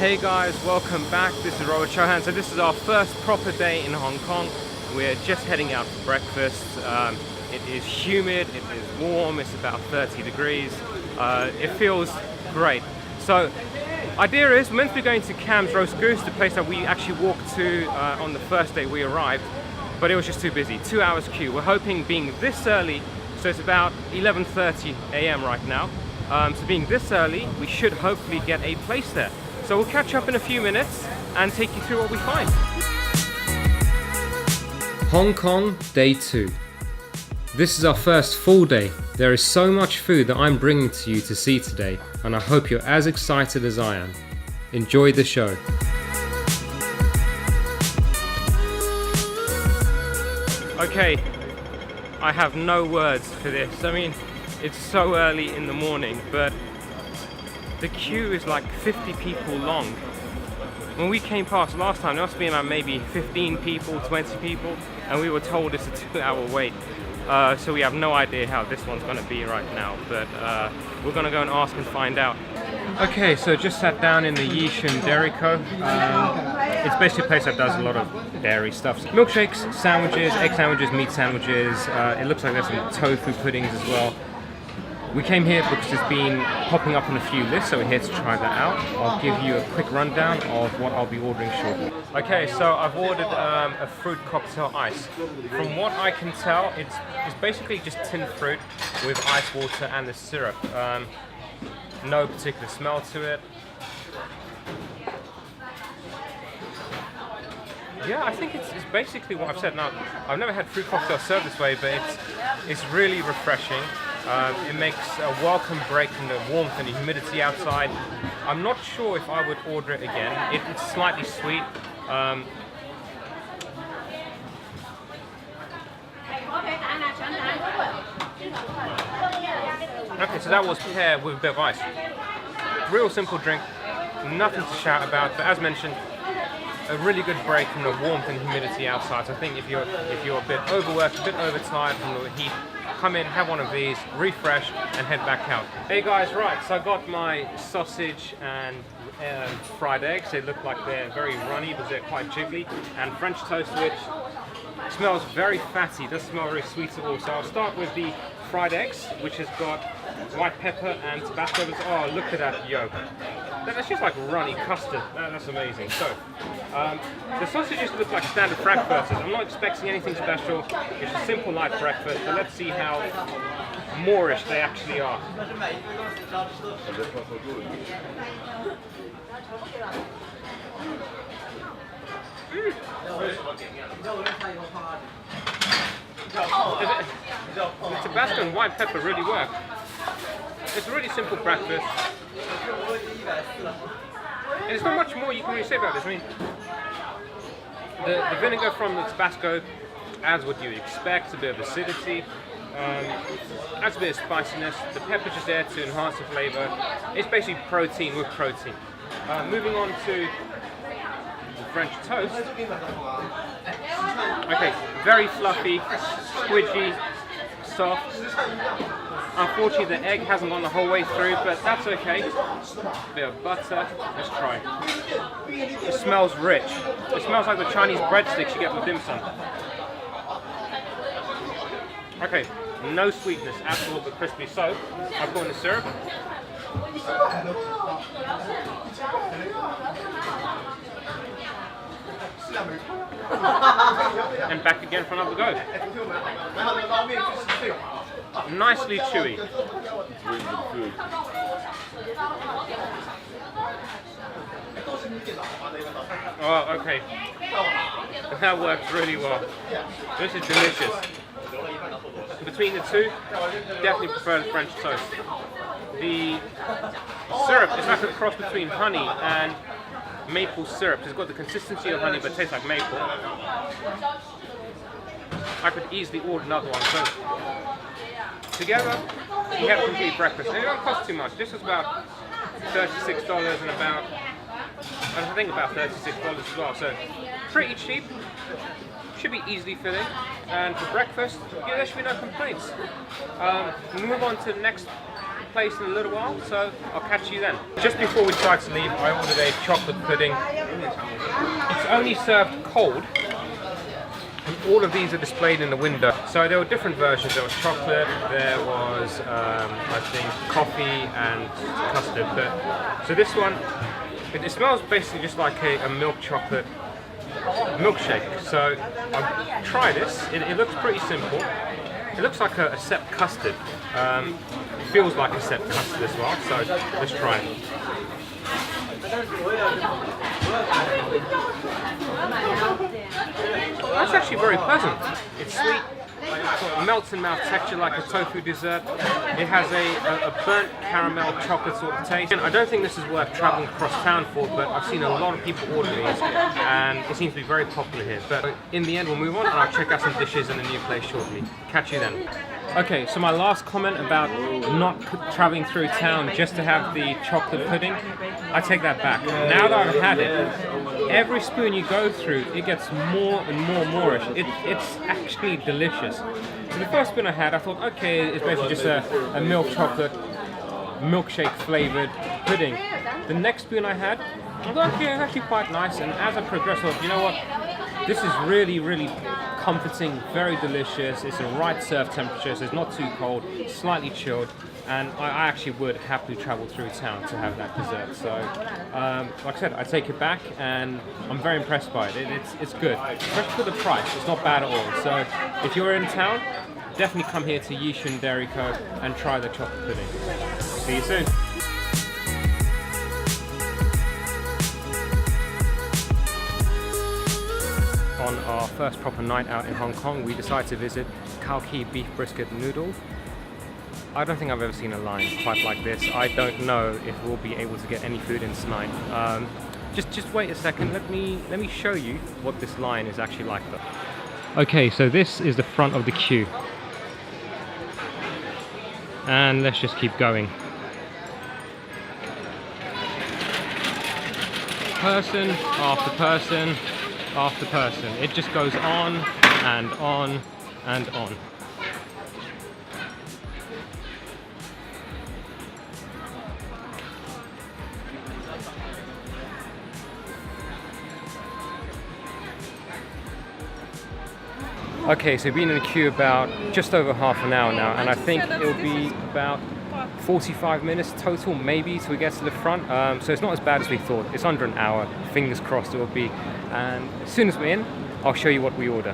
Hey guys, welcome back. This is Robert Chohan. So this is our first proper day in Hong Kong. We're just heading out for breakfast. It is humid, it is warm, it's about 30 degrees. It feels great. So idea is we're meant to be going to Cam's Roast Goose, the place that we actually walked to on the first day we arrived, but it was just too busy. 2 hours queue. We're hoping being this early, so it's about 11:30 a.m. right now. So being this early, we should hopefully get a place there. So we'll catch up in a few minutes and take you through what we find. Hong Kong, day 2. This is our first full day. There is so much food that I'm bringing to you to see today, and I hope you're as excited as I am. Enjoy the show. Okay, I have no words for this. I mean, it's so early in the morning, but the queue is like 50 people long. When we came past last time, there must have been like maybe 15 people, 20 people, and we were told it's a 2-hour wait. So we have no idea how this one's going to be right now, but we're going to go and ask and find out. Okay, so just sat down in the Yee Shun Dairy Co. It's basically a place that does a lot of dairy stuff. Milkshakes, sandwiches, egg sandwiches, meat sandwiches. It looks like there's some tofu puddings as well. We came here because it's been popping up on a few lists, so we're here to try that out. I'll give you a quick rundown of what I'll be ordering shortly. Okay, so I've ordered a fruit cocktail ice. From what I can tell, it's basically just tinned fruit with ice water and the syrup. No particular smell to it. Yeah, I think it's basically what I've said. Now, I've never had fruit cocktail served this way, but it's really refreshing. It makes a welcome break from the warmth and the humidity outside. I'm not sure if I would order it again. It's slightly sweet. Okay, so that was paired with a bit of ice. Real simple drink, nothing to shout about, but as mentioned, a really good break from the warmth and humidity outside. So I think if you're a bit overworked, a bit overtired from the heat, come in, have one of these, refresh, and head back out. Hey guys, right, so I got my sausage and fried eggs. They look like they're very runny, but they're quite jiggly, and French toast, which smells very fatty, doesn't smell very sweet at all. So I'll start with the fried eggs, which has got white pepper and Tabasco. Oh, look at that yolk. That's just like runny custard. That's amazing. So, the sausages look like standard frankfurters. I'm not expecting anything special. It's a simple light breakfast, but let's see how Moorish they actually are. The Tabasco and white pepper really work. It's a really simple breakfast. And there's not much more you can really say about this. I mean, the vinegar from the Tabasco adds what you expect, a bit of acidity, adds a bit of spiciness. The pepper's just there to enhance the flavour. It's basically protein with protein. Moving on to the French toast. Okay, very fluffy, squidgy, soft. Unfortunately, the egg hasn't gone the whole way through, but that's okay. A bit of butter. Let's try. It smells rich. It smells like the Chinese breadsticks you get with dim sum. Okay, no sweetness at all, but crispy. So, I've got in the syrup. And back again for another go. Nicely chewy. Oh, okay. That works really well. This is delicious. Between the two, definitely prefer the French toast. The syrup is like a cross between honey and maple syrup. It's got the consistency of honey, but it tastes like maple. I could easily order another one. So together, we have a complete breakfast. And it don't cost too much. This was about $36 and about, I think about $36 as well. So pretty cheap. Should be easily filling. And for breakfast, yeah, there should be no complaints. We'll move on to the next place in a little while, so I'll catch you then. Just before we decide to leave, I ordered a chocolate pudding. It's only served cold, and all of these are displayed in the window. So there were different versions. There was chocolate, there was, I think, coffee and custard. So this one, it smells basically just like a milk chocolate milkshake. So I'll try this. It looks pretty simple. It looks like a set custard. It feels like a set custard as well. So let's try it. That's actually very pleasant. It's sweet, melts in mouth texture like a tofu dessert. It has a burnt caramel chocolate sort of taste. And I don't think this is worth traveling across town for, but I've seen a lot of people order these and it seems to be very popular here. But in the end we'll move on and I'll check out some dishes in a new place shortly. Catch you then. Okay, so my last comment about not traveling through town just to have the chocolate pudding, I take that back. Now that I've had it, every spoon you go through, it gets more and more. It's actually delicious. So the first spoon I had, I thought, okay, it's basically just a milk chocolate, milkshake flavored pudding. The next spoon I had, I thought, okay, it's actually quite nice. And as I progressed, I thought, you know what, this is really comforting, very delicious. It's the right serve temperature, so it's not too cold, slightly chilled, and I actually would happily travel through town to have that dessert. So, like I said, I take it back, and I'm very impressed by it. It's good, especially for the price. It's not bad at all. So, if you're in town, definitely come here to Yee Shun Dairy Co. and try the chocolate pudding. See you soon. On our first proper night out in Hong Kong, we decided to visit Khao Ki beef brisket noodles. I don't think I've ever seen a line quite like this. I don't know if we'll be able to get any food in tonight. Just wait a second. Let me show you what this line is actually like though. Okay, so this is the front of the queue, and let's just keep going. Person after person after person. It just goes on and on and on. Okay, so we've been in the queue about just over half an hour now, and I think it'll be about 45 minutes total, maybe, till we get to the front. So it's not as bad as we thought. It's under an hour. Fingers crossed it will be. And as soon as we're in, I'll show you what we order.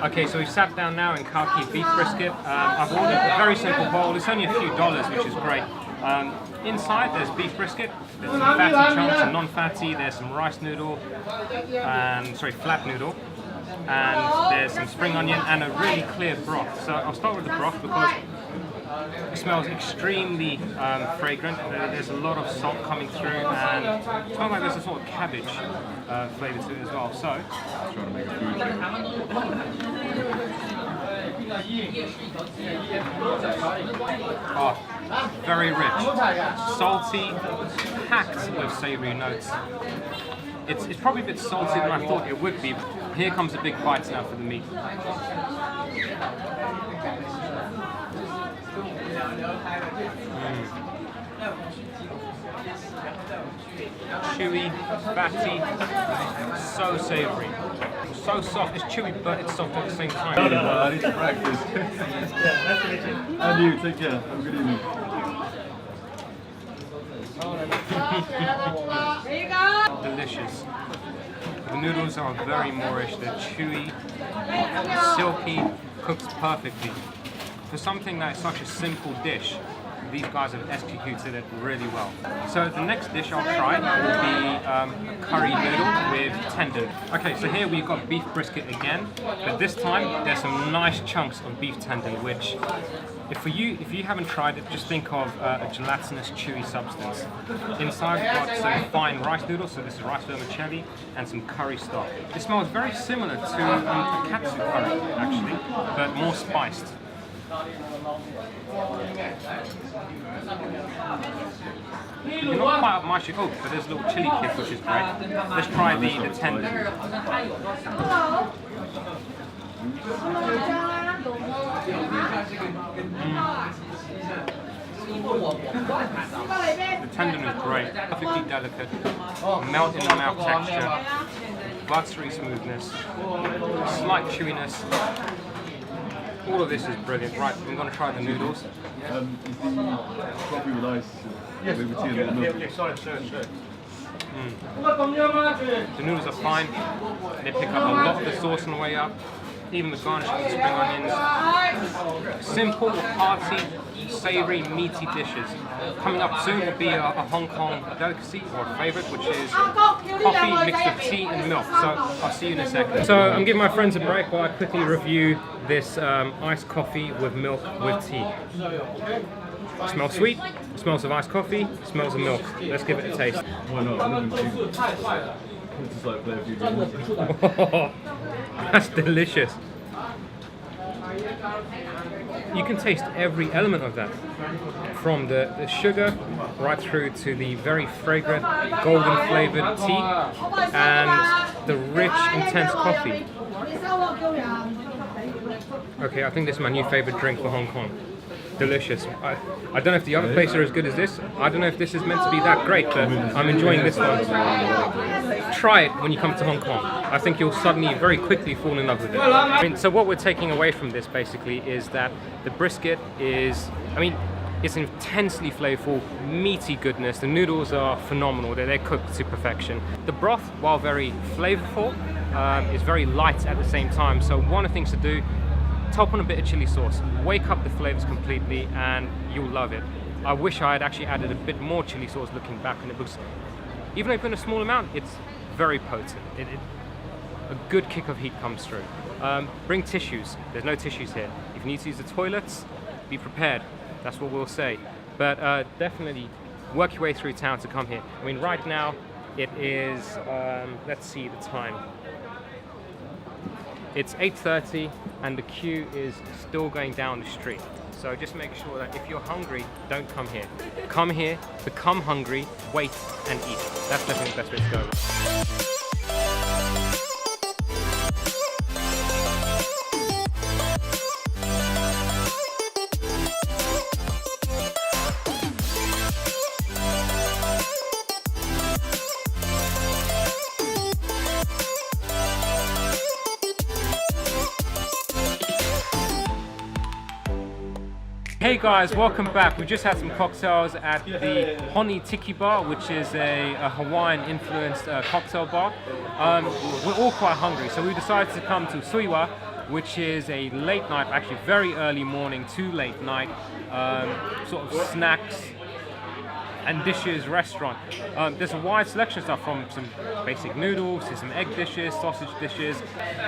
Okay, so we've sat down now in Khao Ki beef brisket. I've ordered a very simple bowl. It's only a few dollars, which is great. Inside there's beef brisket, there's some fatty chunks and non-fatty, there's some rice noodle, and flat noodle, and there's some spring onion and a really clear broth. So I'll start with the broth because it smells extremely fragrant. There's a lot of salt coming through, and it smells like there's a sort of cabbage flavour to it as well. So, oh, very rich, salty, packed with savoury notes. It's probably a bit salty than I thought it would be. Here comes the big bites now for the meat. Chewy, fatty, so savoury, so soft. It's chewy but it's soft at the same time. I need to practice. And you, take care. Have a good evening. Delicious. The noodles are very Moorish. They're chewy, silky, cooked perfectly. For something that is such a simple dish, these guys have executed it really well. So the next dish I'll try will be a curry noodle with tendon. Okay, so here we've got beef brisket again, but this time there's some nice chunks of beef tendon, which if you haven't tried it, just think of a gelatinous chewy substance. Inside we've got some fine rice noodles, so this is rice vermicelli, and some curry stock. It smells very similar to a katsu curry actually, but more spiced. You're not quite up my street. Oh, but there's a little chili kick, which is great. Let's try the tendon. The tendon is great, perfectly delicate, melt in the mouth texture, buttery smoothness, slight chewiness. All of this is brilliant. Right, I'm going to try the noodles. Coffee with ice. Yes. Maybe tea and milk. The noodles are fine. They pick up a lot of the sauce on the way up. Even the garnish with the spring onions. Simple, hearty, savoury, meaty dishes. Coming up soon will be a Hong Kong delicacy or a favourite, which is coffee mixed with tea and milk. So I'll see you in a second. So I'm giving my friends a break while I quickly review this iced coffee with milk with tea. It smells sweet, it smells of iced coffee, it smells of milk. Let's give it a taste. Why not? I live in June. Just like play a few games. That's delicious. You can taste every element of that, from the sugar right through to the very fragrant golden flavoured tea and the rich intense coffee. Okay, I think this is my new favourite drink for Hong Kong. Delicious. I don't know if the other places are as good as this. I don't know if this is meant to be that great, but I'm enjoying this one. Try it when you come to Hong Kong. I think you'll suddenly very quickly fall in love with it. I mean, so what we're taking away from this basically is that the brisket is, it's intensely flavorful, meaty goodness. The noodles are phenomenal. They're cooked to perfection. The broth, while very flavorful, is very light at the same time. So one of the things to do, top on a bit of chili sauce, wake up the flavors completely, and you'll love it. I wish I had actually added a bit more chili sauce looking back on it, because even though I put in a small amount, it's very potent. A good kick of heat comes through. Bring tissues. There's no tissues here. If you need to use the toilets, be prepared. That's what we'll say. But definitely work your way through town to come here. I mean, right now it is, let's see the time. It's 8:30 and the queue is still going down the street. So just make sure that if you're hungry, don't come here. Come here, become hungry, wait and eat. That's definitely the best way to go. Hey guys, welcome back. We just had some cocktails at the Honey Tiki Bar, which is a Hawaiian influenced cocktail bar. We're all quite hungry, so we decided to come to Tsui Wah, which is a late night, actually very early morning to late night, sort of snacks and dishes restaurant. There's a wide selection of stuff, from some basic noodles to some egg dishes, sausage dishes.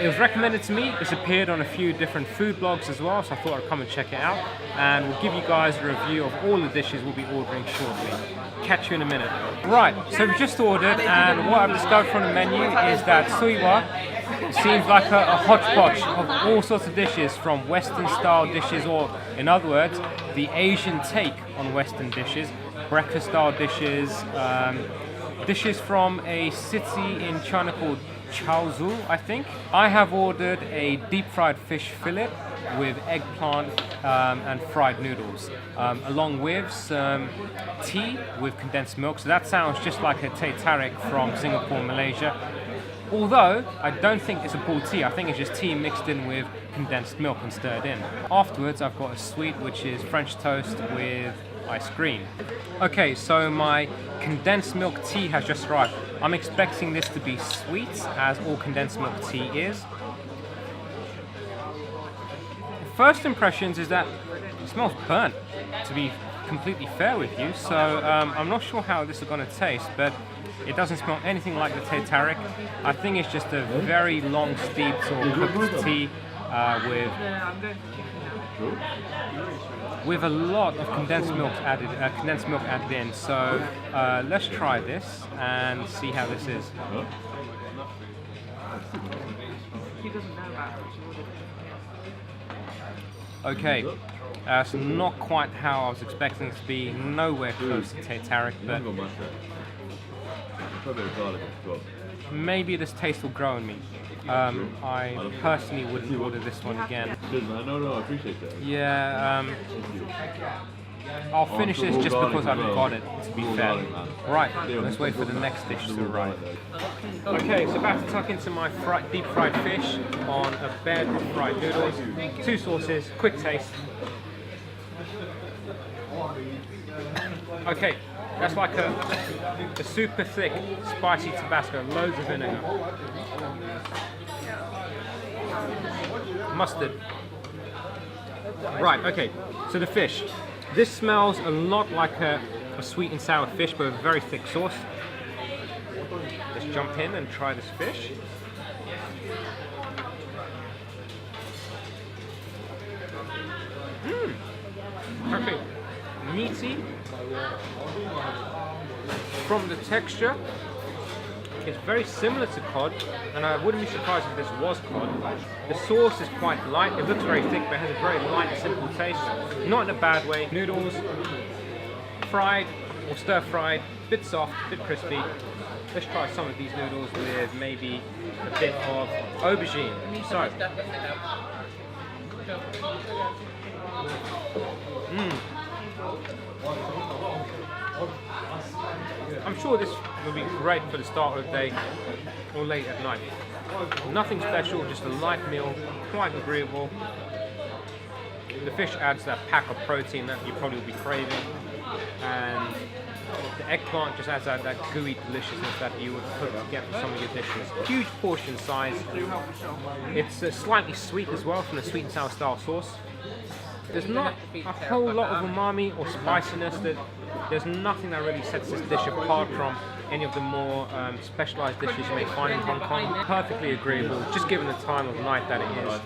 It was recommended to me. It's appeared on a few different food blogs as well, so I thought I'd come and check it out, and we'll give you guys a review of all the dishes we'll be ordering shortly. Catch you in a minute. Right, so we've just ordered, and what I've discovered from the menu is that Tsui Wah seems like a hodgepodge of all sorts of dishes, from Western style dishes, or in other words, the Asian take on Western dishes, breakfast style dishes, dishes from a city in China called Chaozhou, I think. I have ordered a deep fried fish fillet with eggplant and fried noodles, along with some tea with condensed milk. So that sounds just like a teh tarik from Singapore, Malaysia. Although I don't think it's a bull tea, I think it's just tea mixed in with condensed milk and stirred in. Afterwards, I've got a sweet, which is French toast with ice cream. Okay, so my condensed milk tea has just arrived. I'm expecting this to be sweet, as all condensed milk tea is. First impressions is that it smells burnt, to be completely fair with you. So I'm not sure how this is going to taste, but it doesn't smell anything like the teh tarik. I think it's just a very long steeped or cooked tea with a lot of condensed milk added in. So let's try this and see how this is. Okay, that's not quite how I was expecting it to be. Nowhere close to Tartaric, but maybe this taste will grow on me. I personally wouldn't order this one again. No, I appreciate that. Yeah, I'll finish this just because I've got it, to be fair. Right, let's wait for the next dish to arrive. Okay, so about to tuck into my deep fried fish on a bed of fried noodles. 2 sauces, quick taste. Okay, that's like a super thick, spicy Tabasco, loads of vinegar. Mustard. Right, okay, so the fish. This smells a lot like a sweet and sour fish, but with a very thick sauce. Let's jump in and try this fish. Okay, meaty. From the texture, it's very similar to cod, and I wouldn't be surprised if this was cod. The sauce is quite light, it looks very thick, but it has a very light, simple taste. Not in a bad way. Noodles, fried or stir-fried, bit soft, bit crispy. Let's try some of these noodles with maybe a bit of aubergine. So, I'm sure this will be great for the start of the day or late at night. Nothing special, just a light meal, quite agreeable. The fish adds that pack of protein that you probably will be craving, and the eggplant just adds that gooey deliciousness that you would hope to get from some of your dishes. Huge portion size. It's slightly sweet as well from the sweet and sour style sauce. There's not a whole lot of umami or spiciness. There's nothing that really sets this dish apart from any of the more specialized dishes you may find in Hong Kong. Perfectly agreeable, just given the time of night that it is.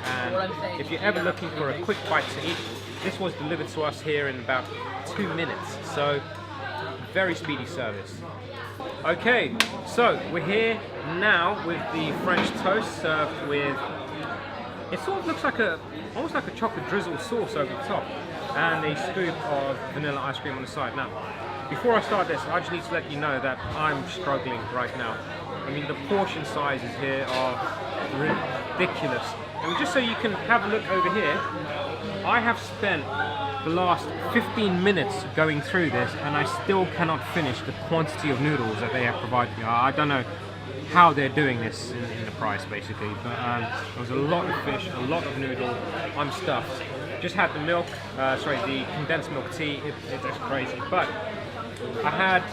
And if you're ever looking for a quick bite to eat, this was delivered to us here in about 2 minutes. So, very speedy service. Okay, so we're here now with the French toast served with, it sort of looks like almost like a chocolate drizzle sauce over the top, and a scoop of vanilla ice cream on the side. Now, before I start this, I just need to let you know that I'm struggling right now. I mean, the portion sizes here are ridiculous. And just so you can have a look over here, I have spent the last 15 minutes going through this, and I still cannot finish the quantity of noodles that they have provided me. I don't know how they're doing this in the price, basically, but there was a lot of fish, a lot of noodle. I'm stuffed. Just had the milk, the condensed milk tea. It's crazy. But I had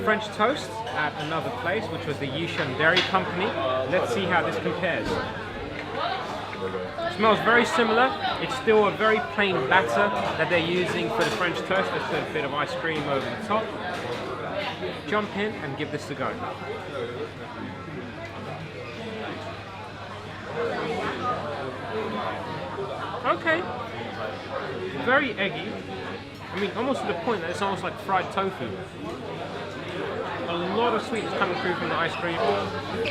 French toast at another place, which was the Yee Shun Dairy Company. Let's see how this compares. It smells very similar. It's still a very plain batter that they're using for the French toast. Let's put a bit of ice cream over the top. Jump in and give this a go. Okay. Very eggy. I mean, almost to the point that it's almost like fried tofu. A lot of sweetness coming through from the ice cream.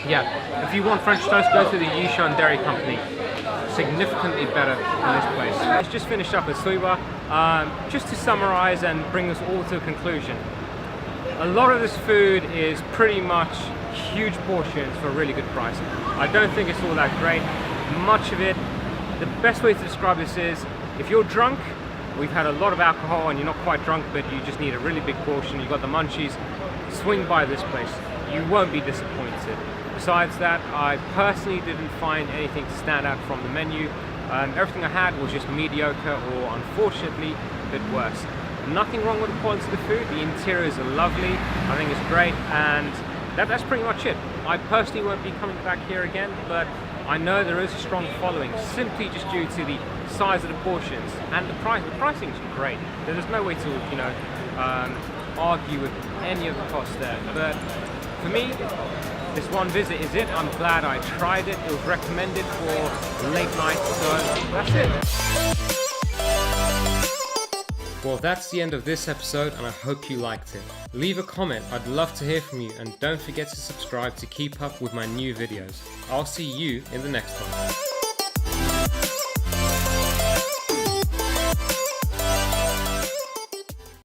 Yeah, if you want French toast, go to the Yee Shun Dairy Company. Significantly better than this place. Let's just finish up at Tsui Wah. Just to summarize and bring us all to a conclusion. A lot of this food is pretty much huge portions for a really good price. I don't think it's all that great. Much of it, the best way to describe this is, if you're drunk, we've had a lot of alcohol and you're not quite drunk, but you just need a really big portion, you've got the munchies, swing by this place. You won't be disappointed. Besides that, I personally didn't find anything to stand out from the menu. Everything I had was just mediocre or, unfortunately, a bit worse. Nothing wrong with the quality of the food. The interiors are lovely. I think it's great, and that's pretty much it. I personally won't be coming back here again, but I know there is a strong following, simply just due to the size of the portions and the price. The pricing is great. There's no way to, argue with any of the costs there. But for me, this one visit is it. I'm glad I tried it. It was recommended for late night, so that's it. Well, that's the end of this episode, and I hope you liked it. Leave a comment, I'd love to hear from you, and don't forget to subscribe to keep up with my new videos. I'll see you in the next one.